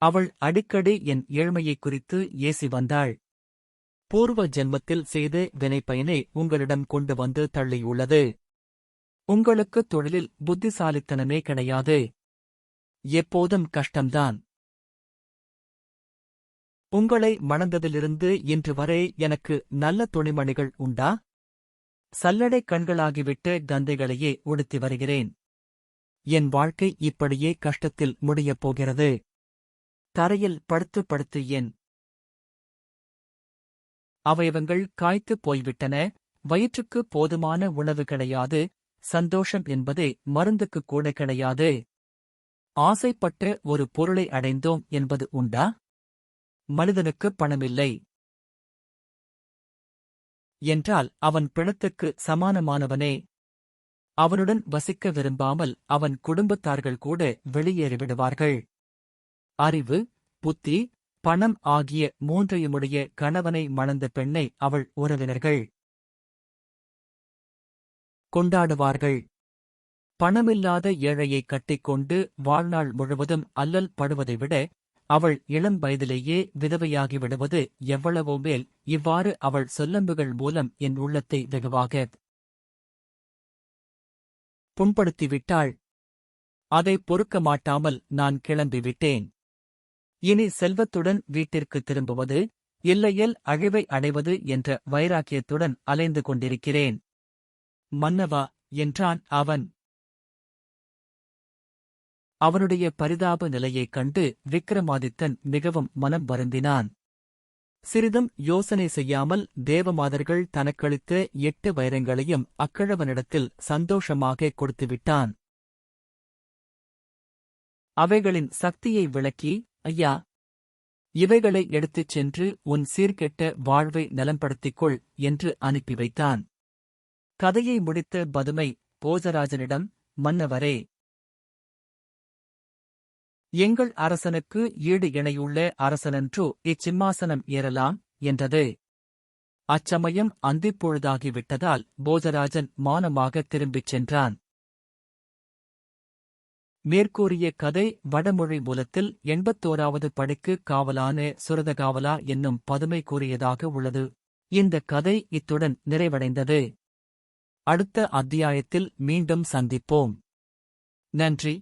அவள் அடிக்கடி என் ஏழ்மையைக் குறித்து ஏசி வந்தாள். பூர்வ ஜென்மத்தில் செய்த வினைப்பயனை உங்களிடம் கொண்டு வந்து தள்ளியுள்ளது. உங்களுக்கு தொழிலில் புத்திசாலித்தனமே கிடையாது. எப்போதும் கஷ்டம்தான். உங்களை மணந்ததிலிருந்து இன்று வரை எனக்கு நல்ல துணிமணிகள் உண்டா? சல்லடை கண்களாகிவிட்டு கந்தைகளையே உடுத்தி வருகிறேன். என் வாழ்க்கை இப்படியே கஷ்டத்தில் முடியப் போகிறது. தரையில் படுத்து படுத்து என் அவயவங்கள் காய்த்துப் போய்விட்டன. வயிற்றுக்கு போதுமான உணவு கிடையாது. சந்தோஷம் என்பதே மருந்துக்குக் கூட கிடையாது. ஆசைப்பட்ட ஒரு பொருளை அடைந்தோம் என்பது உண்டா? மனிதனுக்கு பணமில்லை என்றால் அவன் பிணத்துக்கு சமானமானவனே. அவனுடன் வசிக்க விரும்பாமல் அவன் குடும்பத்தார்கள் கூட வெளியேறிவிடுவார்கள். அறிவு, புத்தி, பணம் ஆகிய மூன்றையுமுடைய கணவனை மணந்த பெண்ணை அவள் உறவினர்கள் கொண்டாடுவார்கள். பணமில்லாத ஏழையை கட்டிக்கொண்டு வாழ்நாள் முழுவதும் அல்லல் படுவதை விட அவள் இளம் வயதிலேயே விதவையாகி விடுவது எவ்வளவோ மேல். இவ்வாறு அவள் சொல்லம்புகள் மூலம் என் உள்ளத்தை வெகுவாக புண்படுத்திவிட்டாள். அதை பொறுக்க மாட்டாமல் நான் கிளம்பிவிட்டேன். இனி செல்வத்துடன் வீட்டிற்கு திரும்புவது, இல்லையேல் அழிவை அடைவது என்ற வைராக்கியத்துடன் அலைந்து கொண்டிருக்கிறேன். மன்னவா என்றான் அவன். அவனுடைய பரிதாப நிலையைக் கண்டு விக்கிரமாதித்தன் மிகவும் மனம் வருந்தினான். சிறிதும் யோசனை செய்யாமல் தேவமாதர்கள் தனக்களித்த 8 வைரங்களையும் அக்கிழவனிடத்தில் சந்தோஷமாக கொடுத்துவிட்டான். அவைகளின் சக்தியை விளக்கி, ஐயா, இவைகளை எடுத்துச் சென்று உன் சீர்கெட்ட வாழ்வை நலம்படுத்திக்கொள் என்று அனுப்பி வைத்தான். கதையை முடித்த பதுமை போஜராஜனிடம், மன்னவரே, எங்கள் அரசனுக்கு ஈடு இணையுள்ள அரசனன்றோ இச்சிம்மாசனம் ஏறலாம் என்றது. அச்சமயம் அந்திப்பொழுதாகிவிட்டதால் போஜராஜன் மானமாக திரும்பிச் சென்றான். மேற்கூறிய கதை வடமொழி மூலத்தில் 81வது படிக்கு காவலான சுரதகாவலா என்னும் பதுமை கூறியதாக உள்ளது. இந்த கதை இத்துடன் நிறைவடைந்தது. அடுத்த அத்தியாயத்தில் மீண்டும் சந்திப்போம். நன்றி.